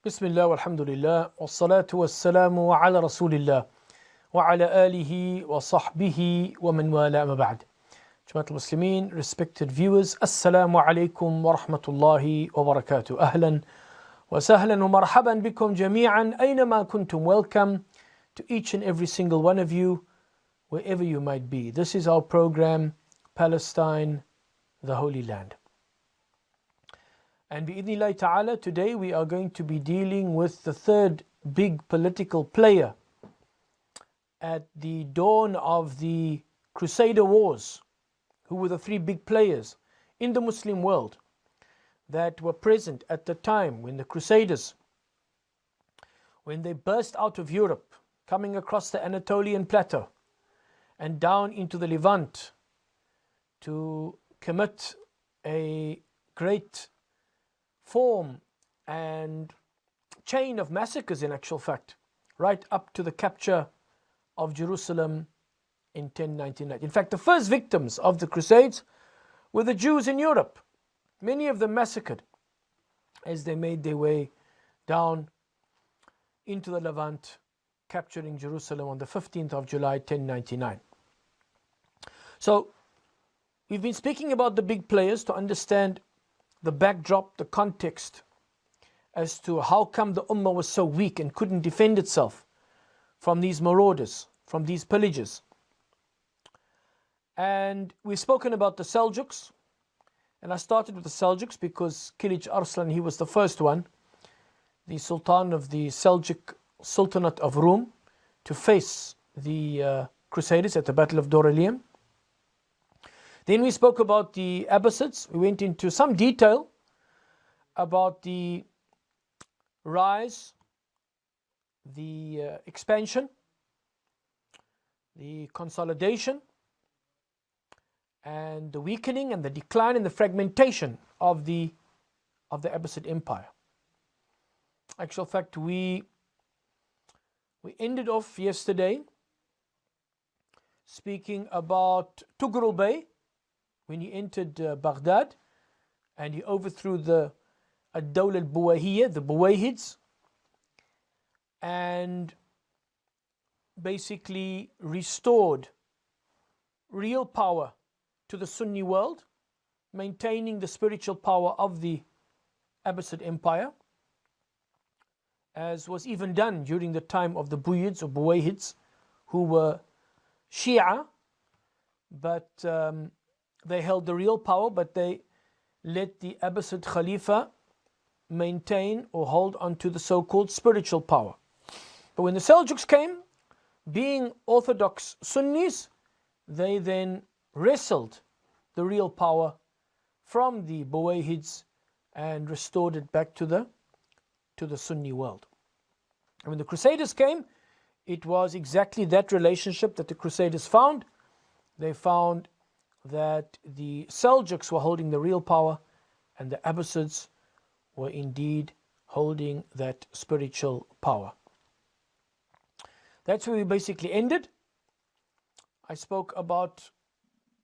بسم الله والحمد لله والصلاة والسلام على رسول الله وعلى آله وصحبه ومن والاه أما بعد. جماعة المسلمين, respected viewers, السلام عليكم ورحمة الله وبركاته. أهلا وسهلا ومرحبا بكم جميعا أينما كنتم. Welcome to each and every single one of you, wherever you might be. This is our program, Palestine, the Holy Land. And bi'idhnillahi ta'ala, today we are going to be dealing with the third big political player at the dawn of the Crusader Wars. Who were the three big players in the Muslim world that were present at the time when the Crusaders, when they burst out of Europe, coming across the Anatolian plateau and down into the Levant to commit a great form and chain of massacres, in actual fact, right up to the capture of Jerusalem in 1099. In fact, the first victims of the Crusades were the Jews in Europe, many of them massacred as they made their way down into the Levant, capturing Jerusalem on the 15th of July 1099. So we've been speaking about the big players to understand the backdrop, the context as to how come the Ummah was so weak and couldn't defend itself from these marauders, from these pillagers. And we've spoken about the Seljuks, and I started with the Seljuks because Kilij Arslan, he was the first one, the Sultan of the Seljuk Sultanate of Rome, to face the Crusaders at the Battle of Dorylaeum. Then we spoke about the Abbasids. We went into some detail about the rise, the expansion, the consolidation, and the weakening and the decline and the fragmentation of the Abbasid Empire. Actual fact, we ended off yesterday speaking about Tughril Bey, when he entered Baghdad and he overthrew the Ad-Dawla al-Buwayhiyya, the Buwayhids, and basically restored real power to the Sunni world, maintaining the spiritual power of the Abbasid Empire, as was even done during the time of the Buyids or Buwayhids, who were Shia, but they held the real power, but they let the Abbasid Khalifa maintain or hold on to the so-called spiritual power. But when the Seljuks came, being Orthodox Sunnis, they then wrestled the real power from the Buwayhids and restored it back to the Sunni world. And when the Crusaders came, it was exactly that relationship that the Crusaders found. They found that the Seljuks were holding the real power and the Abbasids were indeed holding that spiritual power. That's where we basically ended. I spoke about,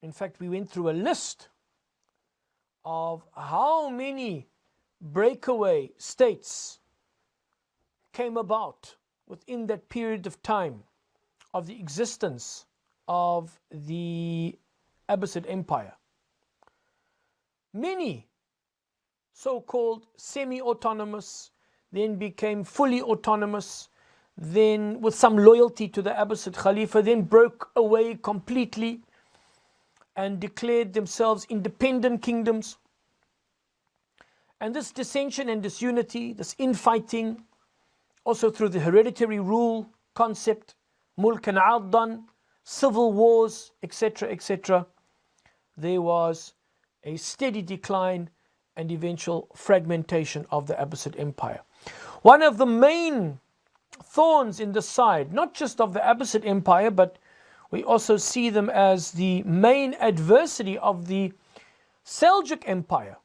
in fact, we went through a list of how many breakaway states came about within that period of time of the existence of the Abbasid Empire. Many so-called semi-autonomous, then became fully autonomous, then with some loyalty to the Abbasid Khalifa, then broke away completely and declared themselves independent kingdoms. And this dissension and disunity, this infighting, also through the hereditary rule concept, mulkan addan, civil wars, etc., etc., there was a steady decline and eventual fragmentation of the Abbasid Empire. One of the main thorns in the side, not just of the Abbasid Empire, but we also see them as the main adversary of the Seljuk Empire,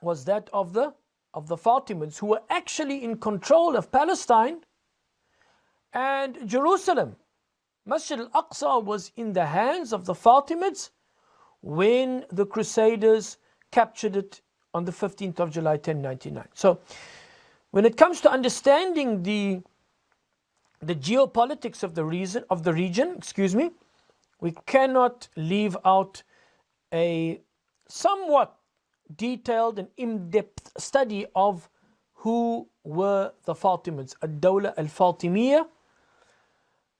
was that of the Fatimids, who were actually in control of Palestine and Jerusalem. Masjid al-Aqsa was in the hands of the Fatimids when the Crusaders captured it on the 15th of July 1099. So When it comes to understanding the geopolitics of the region, we cannot leave out a somewhat detailed and in-depth study of who were the Fatimids, Ad-Dawla al-Fatimiyya,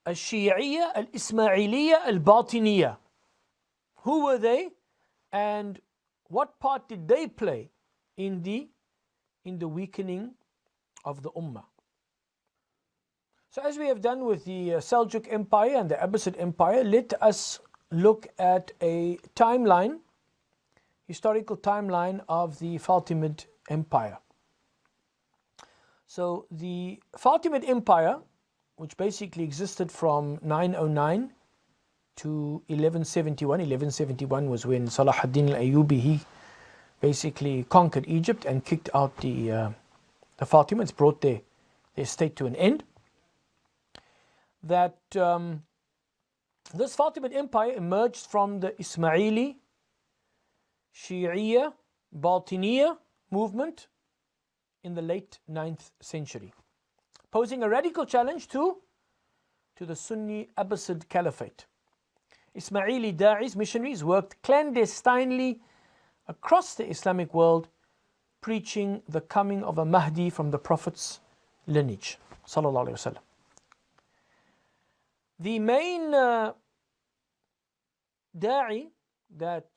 al-Shi'iyya, al-Ismailiyya, al-Batiniyya. Who were they, and what part did they play in the weakening of the Ummah? So as we have done with the Seljuk Empire and the Abbasid Empire, let us look at a timeline, historical timeline of the Fatimid Empire. So the Fatimid Empire, which basically existed from 909 to 1171. 1171 was when Salah ad-Din al-Ayyubi, he basically conquered Egypt and kicked out the Fatimids, brought their state to an end. That this Fatimid Empire emerged from the Ismaili, Shi'iyya, Batiniyya movement in the late 9th century, posing a radical challenge to the Sunni Abbasid Caliphate. Ismaili Da'is, missionaries, worked clandestinely across the Islamic world, preaching the coming of a Mahdi from the Prophet's lineage, sallallahu alaihi wasallam. The main da'i that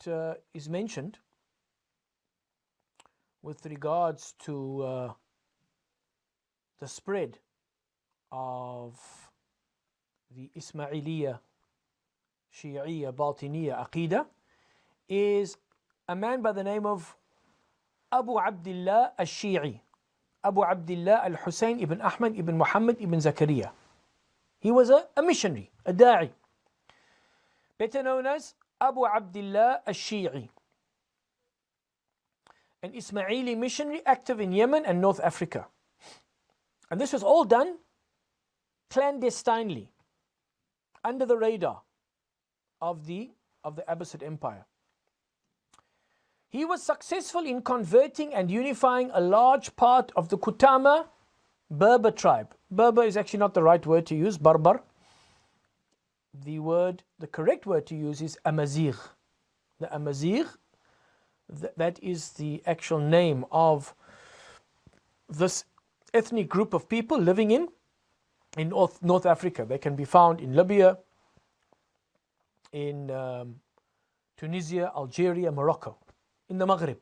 is mentioned with regards to the spread of the Ismailiyya, Shi'iyya, Batiniyya Aqidah is a man by the name of Abu Abdullah al-Shi'i, Abu Abdullah al-Hussein ibn Ahmad ibn Muhammad ibn Zakaria. He was a missionary, a da'i, better known as Abu Abdullah al-Shi'i, an Ismaili missionary active in Yemen and North Africa. And this was all done clandestinely, under the radar of the Abbasid Empire. He was successful in converting and unifying a large part of the Kutama Berber tribe. Berber is actually not the right word to use, Barbar. The correct word to use is Amazigh. The Amazigh, that is the actual name of this ethnic group of people living in North Africa. They can be found in Libya, in Tunisia, Algeria, Morocco, in the Maghrib.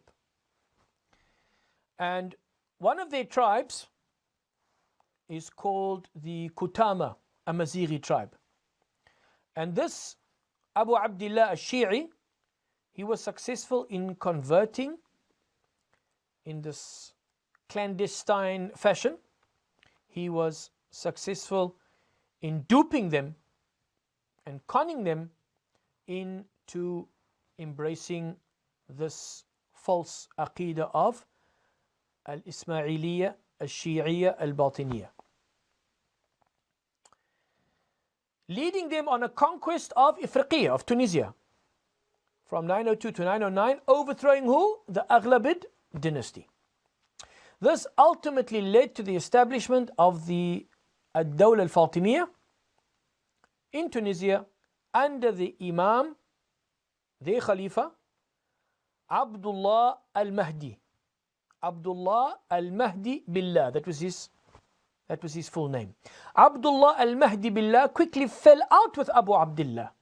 And one of their tribes is called the Kutama Amazighi tribe. And this Abu Abdullah al-Shi'i, he was successful in converting in this clandestine fashion. He was successful in duping them and conning them into embracing this false aqidah of al-Ismailiyya, al-Shi'iyya, al-Batiniyya, leading them on a conquest of Ifriqiya, of Tunisia, from 902 to 909, overthrowing who? The Aghlabid dynasty. This ultimately led to the establishment of the Ad-Dawla al-Fatimiyya in Tunisia under the Imam, the Khalifa, Abdullah al-Mahdi. Abdullah al-Mahdi Billah, that was his full name. Abdullah al-Mahdi Billah quickly fell out with Abu Abdullah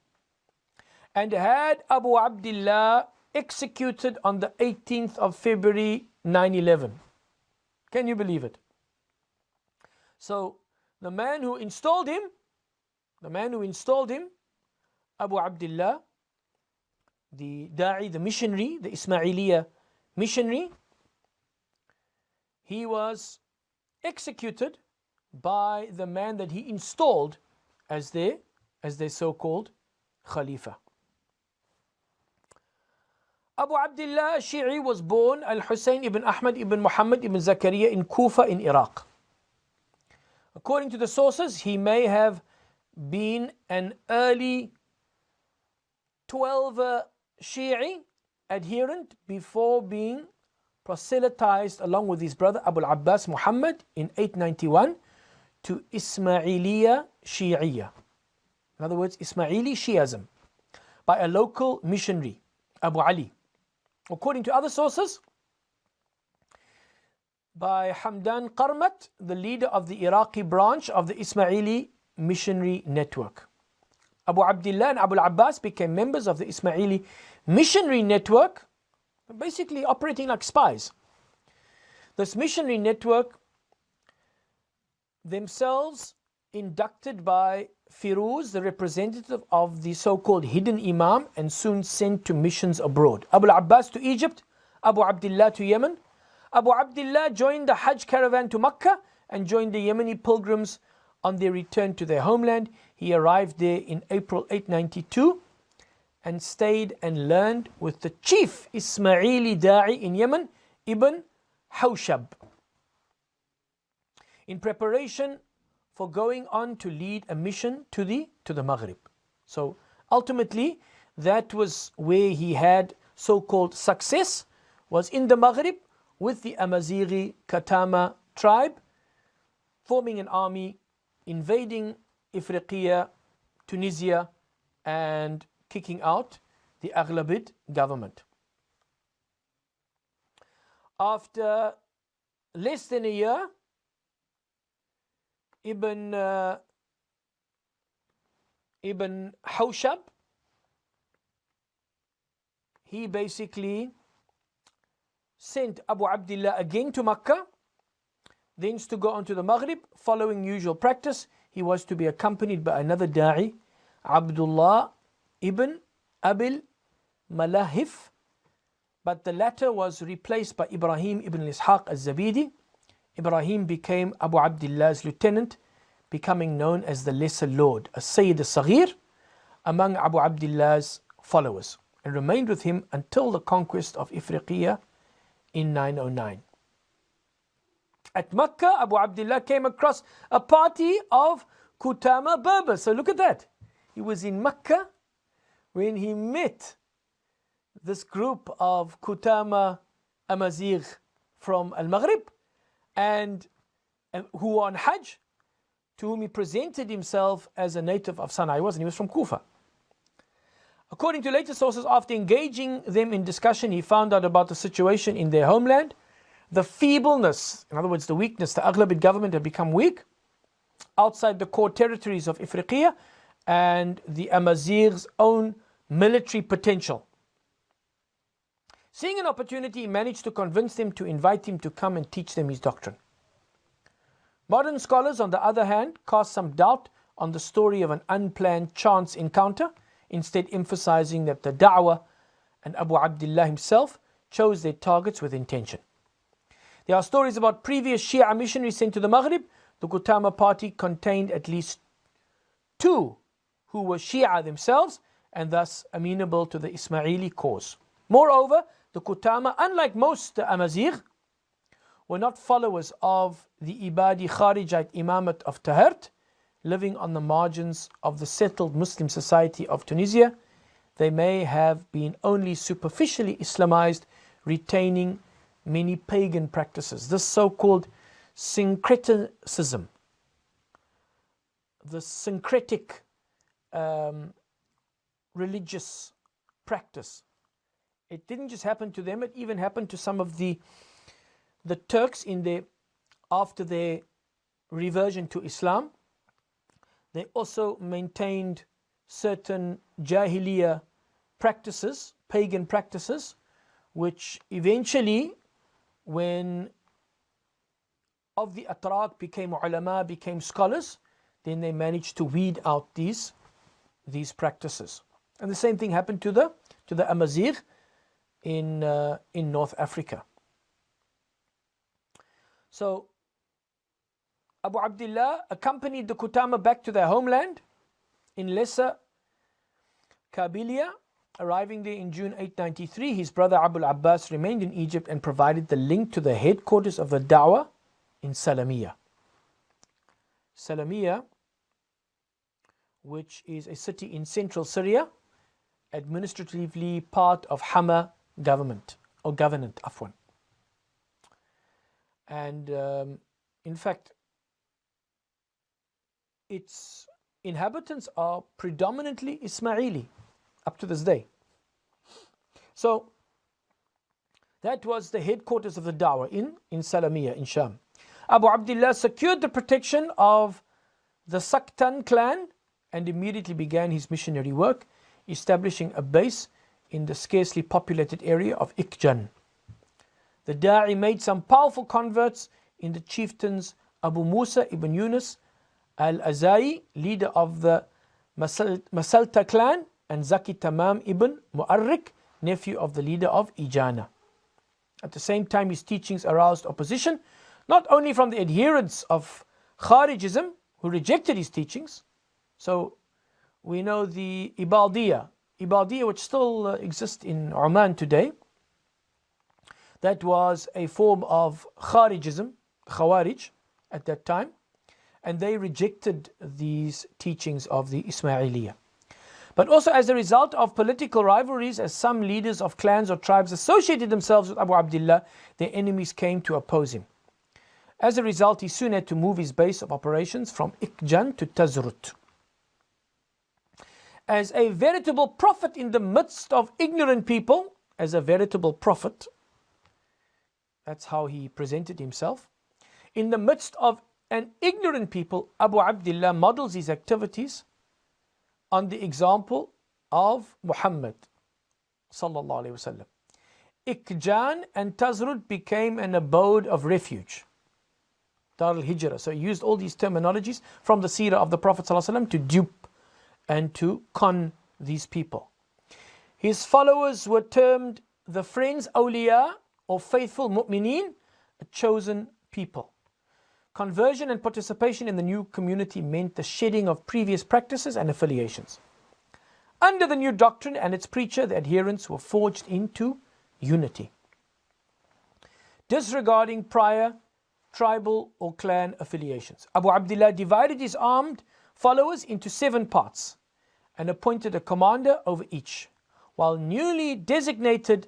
and had Abu Abdullah executed on the 18th of February 911. Can you believe it? So the man who installed him, Abu Abdullah, the da'i, the missionary, the Ismailiyya missionary, he was executed by the man that he installed as their so-called Khalifa. Abu Abdullah al-Shi'i was born al-Hussein ibn Ahmad ibn Muhammad ibn Zakaria in Kufa in Iraq. According to the sources, he may have been an early 12 Shi'i adherent before being proselytized along with his brother Abu al-Abbas Muhammad in 891 to Ismailiya Shi'iyya. In other words, Ismaili Shi'ism, by a local missionary, Abu Ali. According to other sources, by Hamdan Qarmat, the leader of the Iraqi branch of the Ismaili missionary network. Abu Abdullah and Abu al-Abbas became members of the Ismaili missionary network, basically operating like spies. This missionary network, themselves inducted by Firuz, the representative of the so-called hidden Imam, and soon sent to missions abroad. Abu al-Abbas to Egypt, Abu Abdullah to Yemen. Abu Abdullah joined the Hajj caravan to Mecca and joined the Yemeni pilgrims on their return to their homeland. He arrived there in April 892 and stayed and learned with the chief Ismaili Da'i in Yemen, Ibn Hawshab, in preparation for going on to lead a mission to the Maghrib. So ultimately, that was where he had so-called success, was in the Maghrib with the Amazighi Katama tribe, forming an army, invading Ifriqiya, Tunisia, and kicking out the Aghlabid government. After less than a year, Ibn Hawshab, he basically sent Abu Abdullah again to Makkah, thence to go on to the Maghrib. Following usual practice, he was to be accompanied by another Da'i, Abdullah ibn Abil Malahif, but the latter was replaced by Ibrahim ibn Ishaq al-Zabidi. Ibrahim became Abu Abdullah's lieutenant, becoming known as the Lesser Lord, a Sayyid al-Saghir, among Abu Abdullah's followers, and remained with him until the conquest of Ifriqiya in 909. At Makkah, Abu Abdullah came across a party of Kutama Berbers. So look at that. He was in Makkah when he met this group of Kutama Amazigh from Al-Maghrib, and who were on Hajj, to whom he presented himself as a native of Sana'a. He wasn't, he was from Kufa. According to later sources, after engaging them in discussion, he found out about the situation in their homeland, the feebleness, in other words, the weakness. The Aghlabid government had become weak outside the core territories of Ifriqiya, and the Amazigh's own military potential. Seeing an opportunity, he managed to convince them to invite him to come and teach them his doctrine. Modern scholars, on the other hand, cast some doubt on the story of an unplanned chance encounter, instead emphasizing that the da'wah and Abu Abdullah himself chose their targets with intention. There are stories about previous Shia missionaries sent to the Maghrib. The Kutama party contained at least 2 who were Shia themselves and thus amenable to the Ismaili cause. Moreover, the Kutama, unlike most Amazigh, were not followers of the Ibadi Kharijite Imamate of Tahert, living on the margins of the settled Muslim society of Tunisia. They may have been only superficially Islamized, retaining many pagan practices. This so-called syncretism, the syncretic religious practice, it didn't just happen to them, it even happened to some of the Turks after their reversion to Islam. They also maintained certain Jahiliyyah practices, pagan practices, which eventually, when of the Atrak became ulama, became scholars, then they managed to weed out these practices. And the same thing happened to the Amazigh in North Africa. So Abu Abdullah accompanied the Kutama back to their homeland in Lesser Kabylia. Arriving there in June 893, his brother Abu al-Abbas remained in Egypt and provided the link to the headquarters of the Dawah in Salamiya. Salamiya, which is a city in central Syria, administratively part of Hama government, or government, afwan. And in fact, its inhabitants are predominantly Ismaili up to this day. So that was the headquarters of the Dawah in Salamiyah in Sham. Abu Abdullah secured the protection of the Saktan clan and immediately began his missionary work, establishing a base in the scarcely populated area of Ikjan. The Da'i made some powerful converts in the chieftains Abu Musa ibn Yunus al-Azai, leader of the Masalta clan, and Zaki Tamam ibn Mu'arrik, nephew of the leader of Ijana. At the same time, his teachings aroused opposition, not only from the adherents of Kharijism, who rejected his teachings. So we know the Ibadiyya, which still exists in Oman today. That was a form of Kharijism, Khawarij at that time, and they rejected these teachings of the Ismailiyya. But also as a result of political rivalries, as some leaders of clans or tribes associated themselves with Abu Abdullah, their enemies came to oppose him. As a result, he soon had to move his base of operations from Ikjan to Tazrut. As a veritable prophet in the midst of ignorant people, as a veritable prophet, that's how he presented himself. In the midst of an ignorant people, Abu Abdullah models his activities on the example of Muhammad sallallahu alaihi wasallam. Ikjan and Tazrut became an abode of refuge, Dar al-Hijrah. So he used all these terminologies from the seerah of the Prophet sallallahu alaihi wasallam to dupe and to con these people. His followers were termed the friends awliya, or faithful mu'mineen, a chosen people. Conversion and participation in the new community meant the shedding of previous practices and affiliations. Under the new doctrine and its preacher, the adherents were forged into unity, disregarding prior tribal or clan affiliations. Abu Abdullah divided his armed followers into 7 parts and appointed a commander over each, while newly designated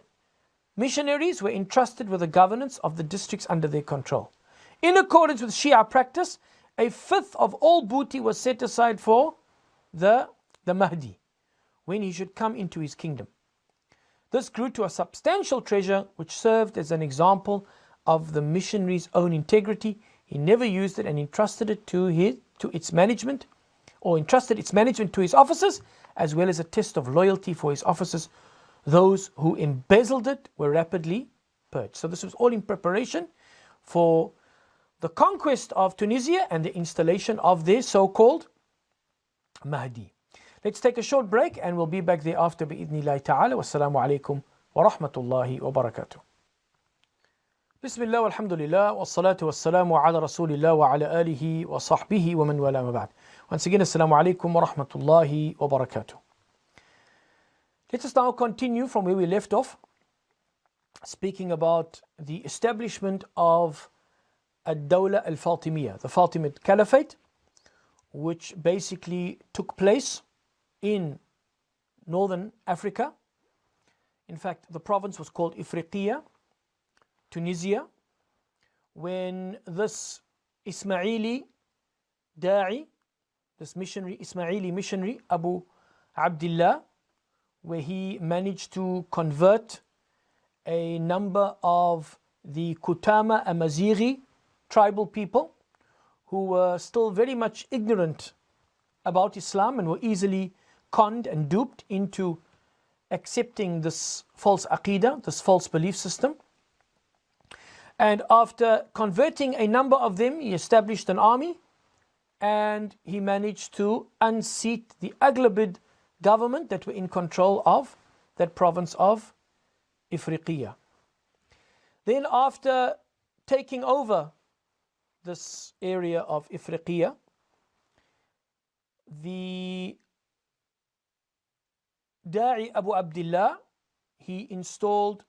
missionaries were entrusted with the governance of the districts under their control. In accordance with Shia practice, 1/5 of all booty was set aside for the Mahdi, when he should come into his kingdom. This grew to a substantial treasure which served as an example of the missionary's own integrity. He never used it and entrusted it to its management to his officers, as well as a test of loyalty for his officers. Those who embezzled it were rapidly purged. So this was all in preparation for the conquest of Tunisia and the installation of their so-called Mahdi. Let's take a short break and we'll be back thereafter bi'idhnillahi ta'ala. Wassalamu alaikum wa rahmatullahi wa barakatuh. Bismillah walhamdulillah wassalatu wassalamu ala rasulillah wa ala alihi wa sahbihi wa man wala ma ba'd. Once again, assalamu alaikum wa rahmatullahi wa barakatuh. Let us now continue from where we left off, speaking about the establishment of Ad-Dawla al-Fatimiyya, the Fatimid Caliphate, which basically took place in northern Africa. In fact, the province was called Ifriqiya, Tunisia, when this Ismaili Da'i, this Ismaili missionary, Abu Abdullah, where he managed to convert a number of the Kutama Amazighi tribal people who were still very much ignorant about Islam and were easily conned and duped into accepting this false aqidah, this false belief system. And after converting a number of them, he established an army and he managed to unseat the Aghlabid government that were in control of that province of Ifriqiya. Then after taking over this area of Ifriqiya, the Da'i Abu Abdullah, he installed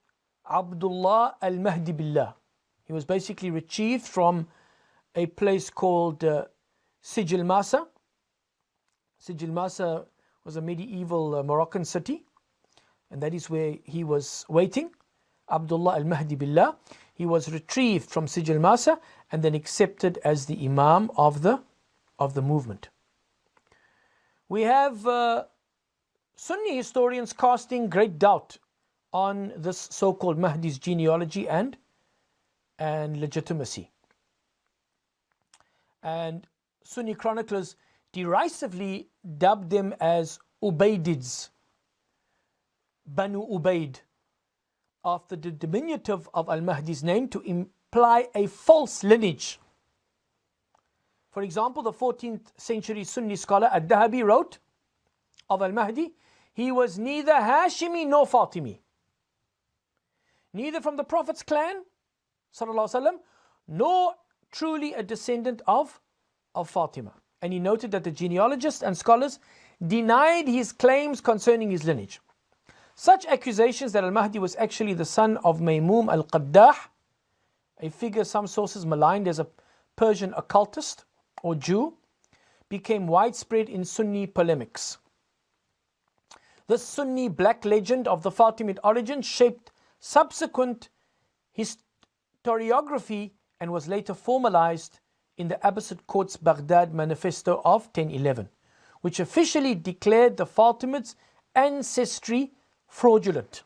Abdullah al-Mahdi Billah. He was basically retrieved from a place called Sijil Masa. Sijil Masa was a medieval Moroccan city, and that is where he was waiting. Abdullah al-Mahdi Billah. he was retrieved from Sijil Masa and then accepted as the Imam of the movement. We have Sunni historians casting great doubt on this so-called Mahdi's genealogy and legitimacy. And Sunni chroniclers derisively dubbed them as Ubaydids, Banu Ubaid, after the diminutive of Al-Mahdi's name to imply a false lineage. For example, the 14th century Sunni scholar Ad-Dahabi wrote of Al-Mahdi, he was neither Hashimi nor Fatimi, neither from the Prophet's clan, sallallahu alaihi wasallam, nor truly a descendant of Fatima. And he noted that the genealogists and scholars denied his claims concerning his lineage. Such accusations that Al-Mahdi was actually the son of Maymoum al-Qaddah, a figure some sources maligned as a Persian occultist or Jew, became widespread in Sunni polemics. This Sunni black legend of the Fatimid origin shaped subsequent historiography and was later formalized in the Abbasid court's Baghdad manifesto of 1011, which officially declared the Fatimids' ancestry fraudulent.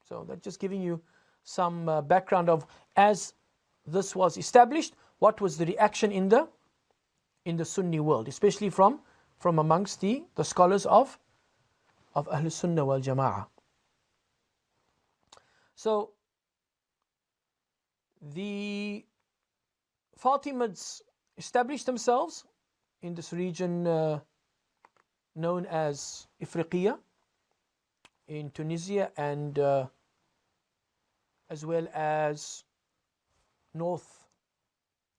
So that's just giving you some background of, as this was established, what was the reaction in the Sunni world, especially from amongst the scholars of Ahlus Sunnah wal Jama'ah. So the Fatimids established themselves in this region known as Ifriqiya in Tunisia, and as well as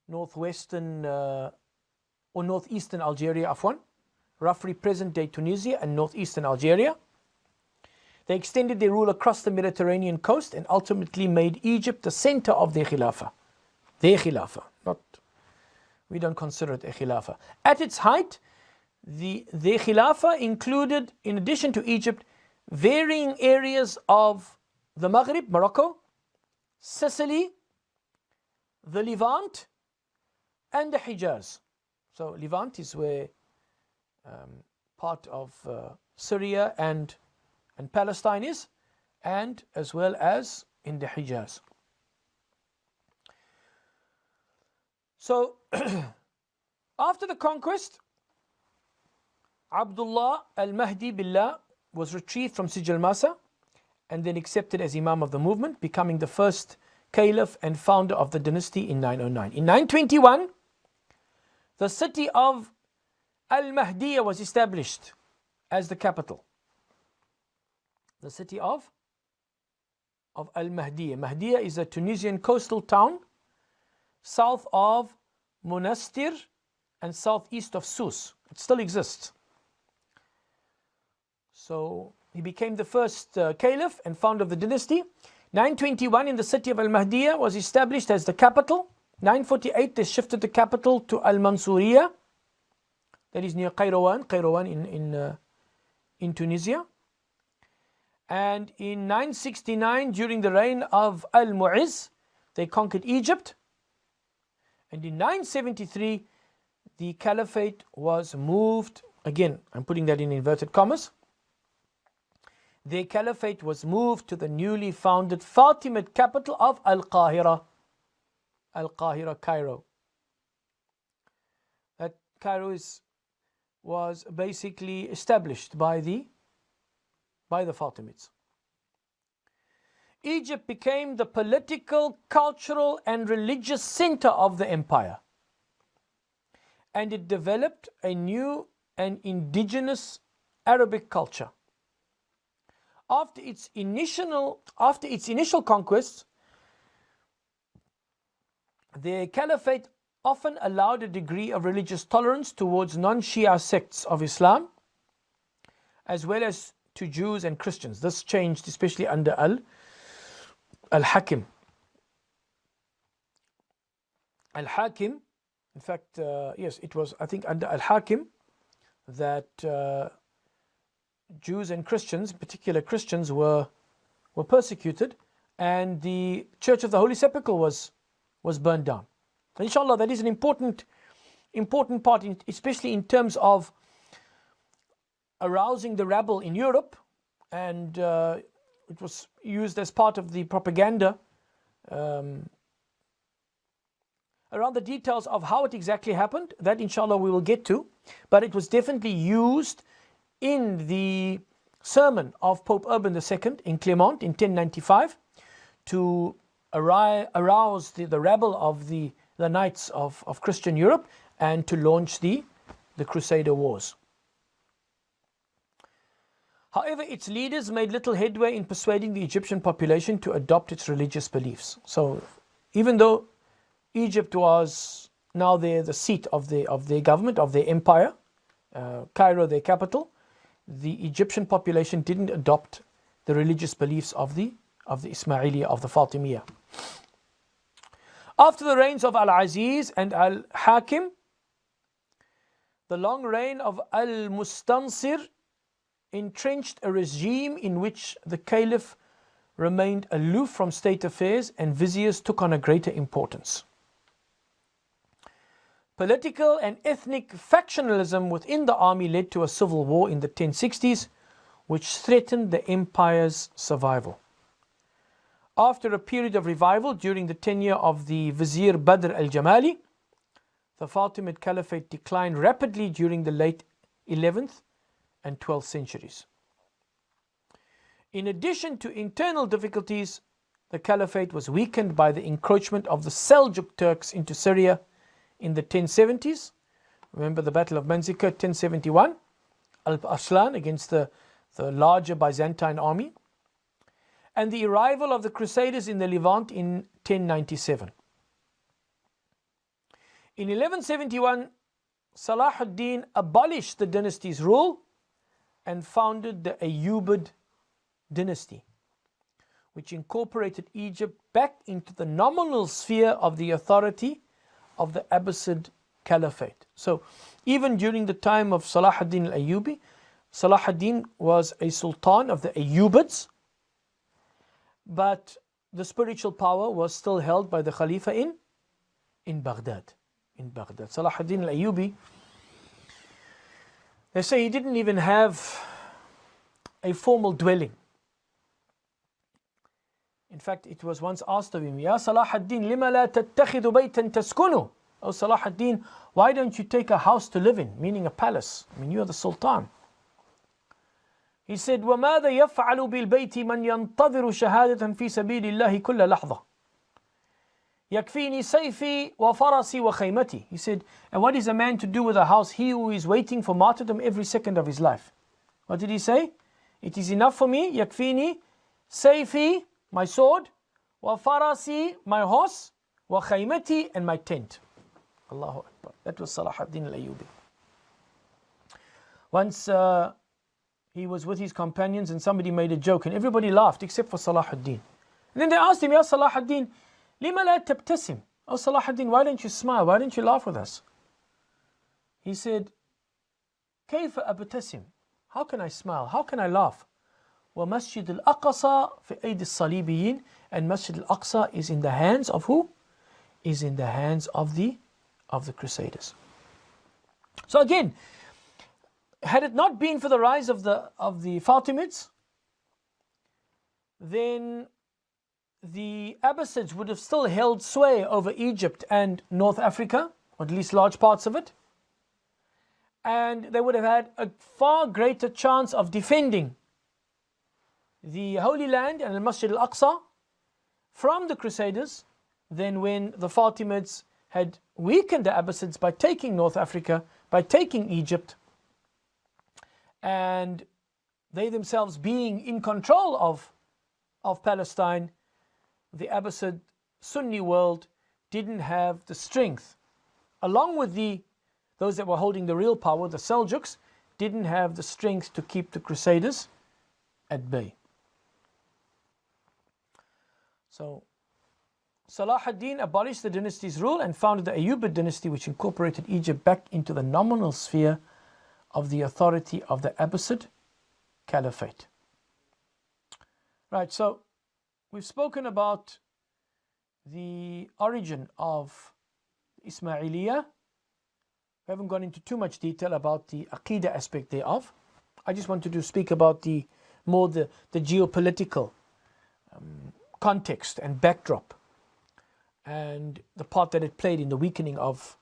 northwestern or northeastern Algeria, roughly present-day Tunisia and northeastern Algeria. They extended their rule across the Mediterranean coast and ultimately made Egypt the center of their Khilafah. Their Khilafah, we don't consider it a Khilafah. At its height, their Khilafah included, in addition to Egypt, varying areas of the Maghrib, Morocco, Sicily, the Levant, and the Hijaz. So Levant is where part of Syria and Palestine is, and as well as in the Hijaz. So after the conquest, Abdullah al-Mahdi Billah was retrieved from Sijil Masa and then accepted as Imam of the movement, becoming the first Caliph and founder of the dynasty in 909. In 921, the city of Al-Mahdiya was established as the capital. The city of Al-Mahdiya. Mahdiya is a Tunisian coastal town south of Monastir and southeast of Sousse. It still exists. So he became the first caliph and founder of the dynasty. 921, in the city of Al-Mahdiya was established as the capital. 948, they shifted the capital to Al-Mansuriya, that is near Qayrawan in Tunisia. And in 969, during the reign of Al-Mu'izz, they conquered Egypt. And in 973, the caliphate was moved, again, I'm putting that in inverted commas, the caliphate was moved to the newly founded Fatimid capital of Al-Qahira, Cairo. That Cairo was basically established by the Fatimids. Egypt became the political, cultural, and religious center of the empire, and it developed a new and indigenous Arabic culture. After its initial conquests, the caliphate often allowed a degree of religious tolerance towards non-Shia sects of Islam, as well as to Jews and Christians. This changed especially under Al-Hakim. Al-Hakim, in fact, yes, it was, I think, under Al-Hakim that Jews and Christians, in particular Christians, were persecuted, and the Church of the Holy Sepulchre was burned down. And inshallah, that is an important part, especially in terms of arousing the rabble in Europe, and it was used as part of the propaganda around the details of how it exactly happened. That inshallah we will get to, but it was definitely used in the sermon of Pope Urban II in Clermont in 1095 to arouse the rabble of the Knights of Christian Europe and to launch the Crusader Wars. However, its leaders made little headway in persuading the Egyptian population to adopt its religious beliefs. So even though Egypt was now the seat of their government, of their empire, Cairo their capital, the Egyptian population didn't adopt the religious beliefs of the Ismailiyya, of the Fatimiyya. After the reigns of Al-Aziz and Al-Hakim, the long reign of Al-Mustansir entrenched a regime in which the caliph remained aloof from state affairs and viziers took on a greater importance. Political and ethnic factionalism within the army led to a civil war in the 1060s, which threatened the empire's survival. After a period of revival during the tenure of the Vizier Badr al-Jamali, the Fatimid Caliphate declined rapidly during the late 11th and 12th centuries. In addition to internal difficulties, the Caliphate was weakened by the encroachment of the Seljuk Turks into Syria in the 1070s. Remember the Battle of Manzikert, 1071, Al-Aslan against the larger Byzantine army, and the arrival of the Crusaders in the Levant in 1097. In 1171, Salah ad-Din abolished the dynasty's rule and founded the Ayyubid dynasty, which incorporated Egypt back into the nominal sphere of the authority of the Abbasid Caliphate. So even during the time of Salah ad-Din al-Ayyubi, Salah ad-Din was a sultan of the Ayyubids, but the spiritual power was still held by the Khalifa in Baghdad. Salah ad-Din al-Ayyubi, they say he didn't even have a formal dwelling. In fact, it was once asked of him, Ya Salah ad-Din, lima la tattakhidu baytan taskunu? Oh Salah ad-Din, why don't you take a house to live in, meaning a palace? I mean, you are the sultan. He said, وَمَاذَا يَفْعَلُ بِالْبَيْتِ مَنْ يَنْتَظِرُ شَهَادَةً فِي سَبِيلِ اللَّهِ كُلَّ لَحْظَةٍ يَكْفِينِي سَيْفِي وَفَرَسِي وَخَيْمَتِي. He said, and what is a man to do with a house? He who is waiting for martyrdom every second of his life. What did he say? It is enough for me, يَكْفِيني سَيْفِي, my sword, وَفَرَسِي, my horse, وَخَيْمَتِي, and my tent. Allahu Akbar. That was Salah ad-Din al-Ayyubi. Once he was with his companions and somebody made a joke and everybody laughed except for Salah ad-Din. And then they asked him, Ya Salah ad-Din, lima la tabtasim? Oh Salah ad-Din, why don't you smile? Why don't you laugh with us? He said, Kayfa abtasim? How can I smile? How can I laugh? Wa Masjid al-Aqsa fi ayd al-Salibiyin, and Masjid al-Aqsa is in the hands of who? Is in the hands of the Crusaders. So again, had it not been for the rise of the Fatimids, then the Abbasids would have still held sway over Egypt and North Africa, or at least large parts of it, and they would have had a far greater chance of defending the Holy Land and the Masjid al-Aqsa from the Crusaders than when the Fatimids had weakened the Abbasids by taking North Africa, by taking Egypt, and they themselves being in control of Palestine. The Abbasid Sunni world didn't have the strength, along with those that were holding the real power, the Seljuks, didn't have the strength to keep the Crusaders at bay. So Salah ad-Din abolished the dynasty's rule and founded the Ayyubid dynasty, which incorporated Egypt back into the nominal sphere of the authority of the Abbasid Caliphate. Right, so we've spoken about the origin of Ismailiyah. We haven't gone into too much detail about the Aqidah aspect thereof. I just wanted to speak about the geopolitical context and backdrop and the part that it played in the weakening of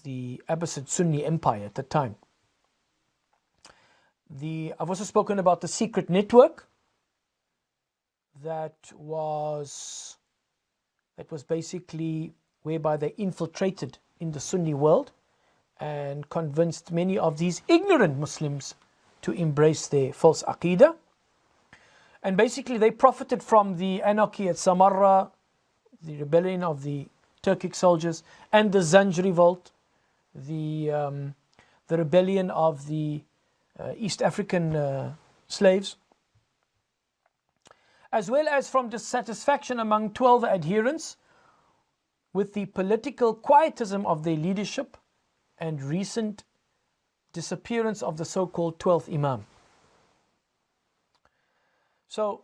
the Abbasid Sunni Empire at the time. I've also spoken about the secret network that was basically whereby they infiltrated in the Sunni world and convinced many of these ignorant Muslims to embrace their false Aqidah. And basically they profited from the anarchy at Samarra, the rebellion of the Turkic soldiers, and the Zanj revolt, the rebellion of the East African slaves, as well as from dissatisfaction among 12 adherents with the political quietism of their leadership and recent disappearance of the so-called 12th Imam. So,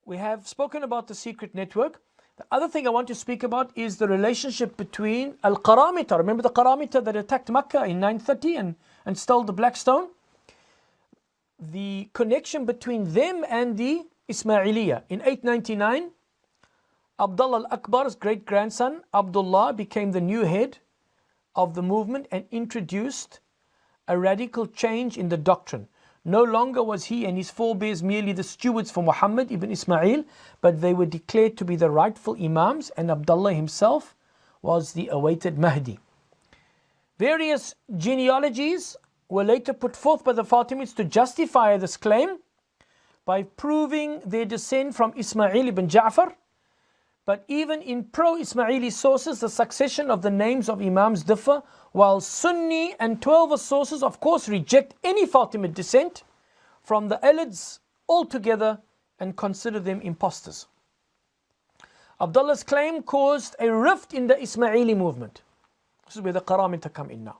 we have spoken about the secret network. The other thing I want to speak about is the relationship between Al-Qaramita. Remember the Qaramita that attacked Makkah in 930 and stole the black stone? The connection between them and the Ismailiyah. In 899, Abdullah al-Akbar's great-grandson, Abdullah, became the new head of the movement and introduced a radical change in the doctrine. No longer was he and his forebears merely the stewards for Muhammad ibn Ismail, but they were declared to be the rightful Imams, and Abdullah himself was the awaited Mahdi. Various genealogies were later put forth by the Fatimids to justify this claim by proving their descent from Ismail ibn Ja'far. But even in pro-Ismaili sources, the succession of the names of Imams differ, while Sunni and Twelver sources, of course, reject any Fatimid descent from the Alids altogether and consider them impostors. Abdullah's claim caused a rift in the Ismaili movement. This is where the Qaramita come in now.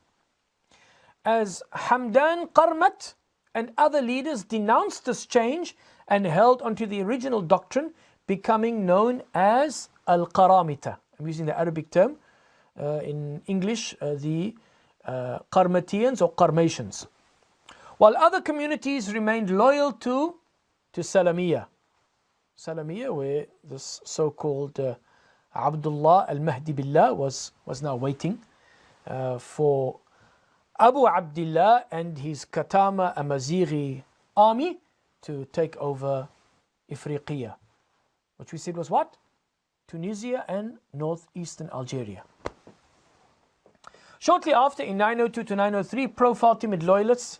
As Hamdan Qarmat and other leaders denounced this change and held onto the original doctrine, becoming known as Al-Qaramita. I'm using the Arabic term. In English, the Qarmatiyans or Qarmatians. While other communities remained loyal to Salamiyah. Salamiyah, where this so-called Abdullah al-Mahdi Billah was now waiting for Abu Abdullah and his Katama Amazighi army to take over Ifriqiya, which we said was what? Tunisia and northeastern Algeria. Shortly after, in 902 to 903, pro-Fatimid loyalists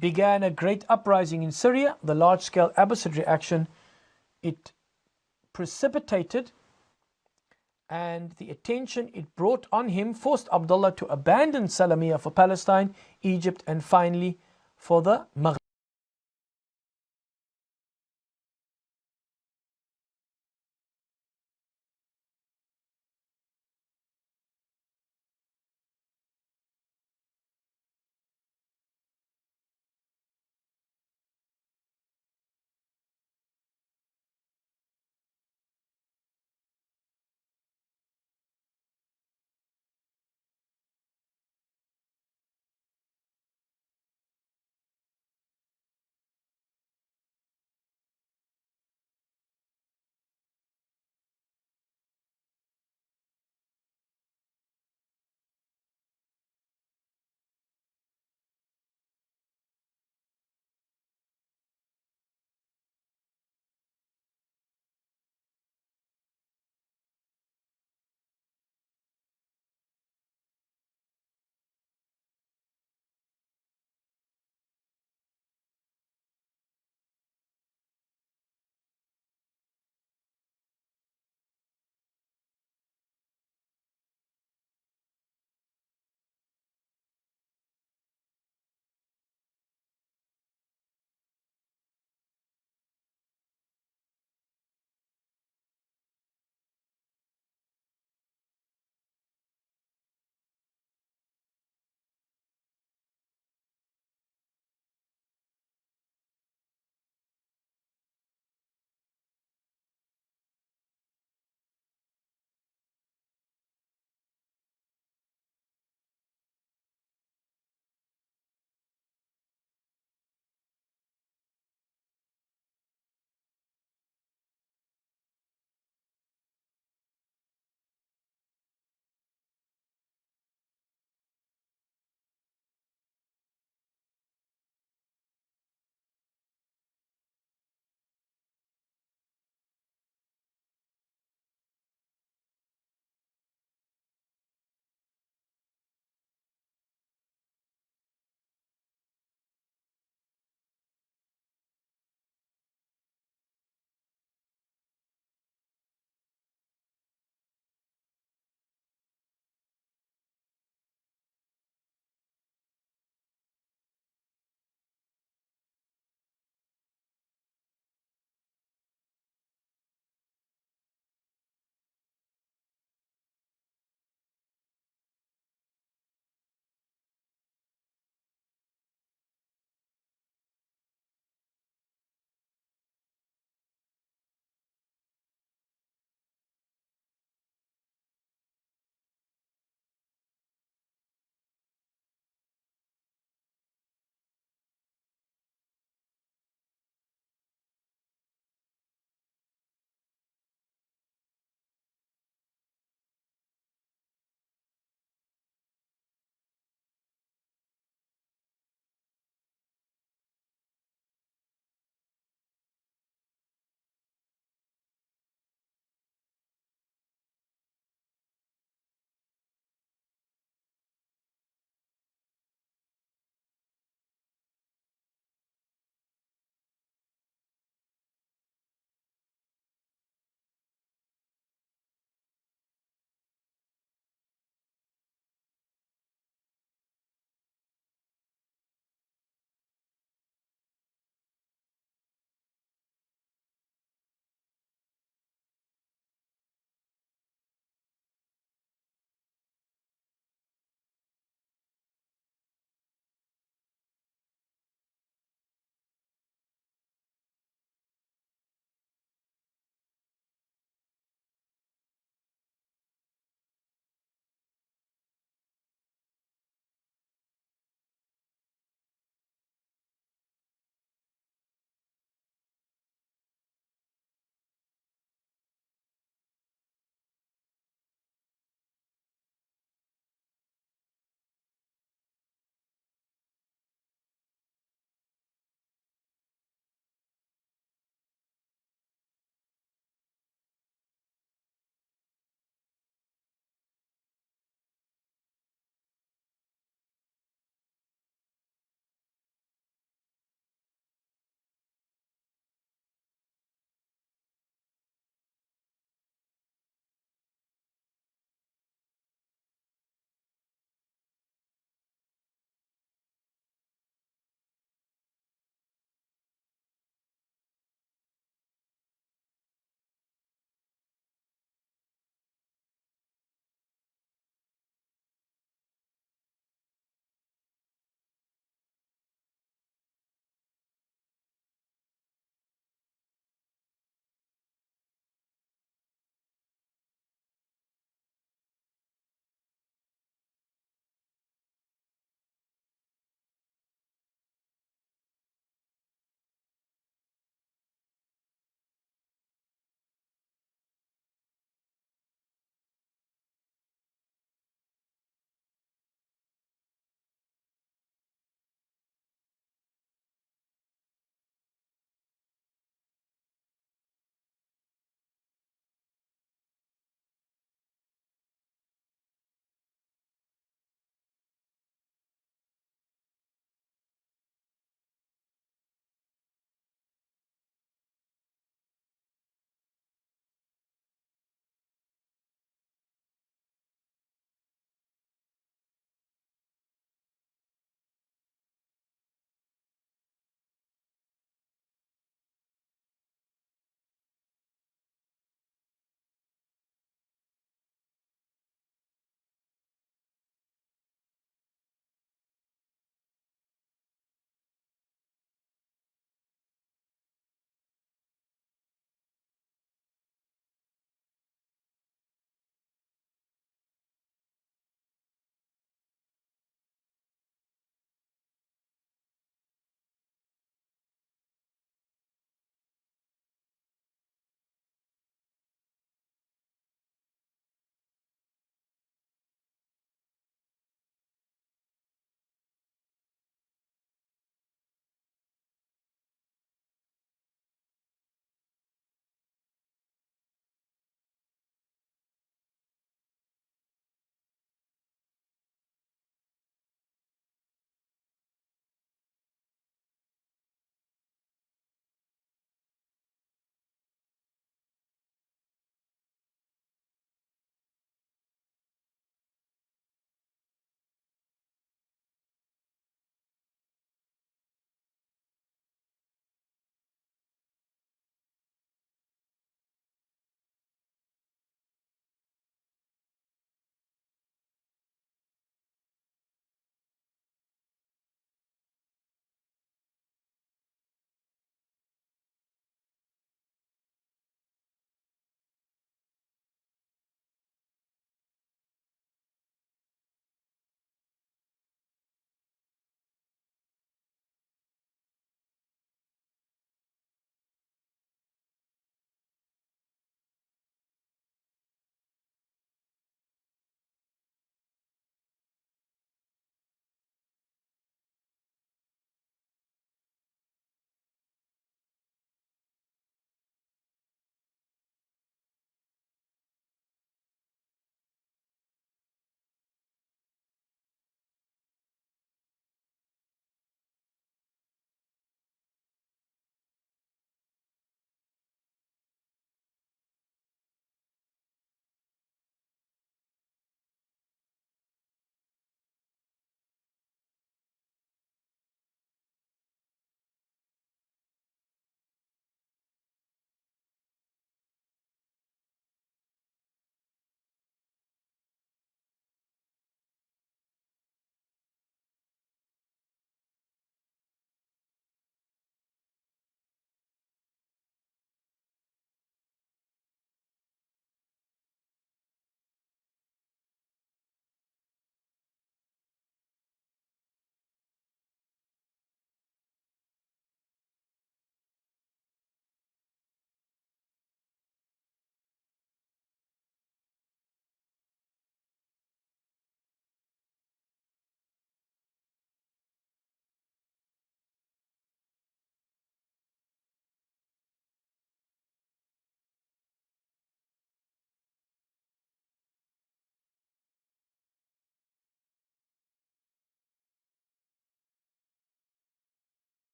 began a great uprising in Syria. The large-scale Abbasid reaction it precipitated and the attention it brought on him forced Abdullah to abandon Salamiyah for Palestine, Egypt, and finally for the Maghreb.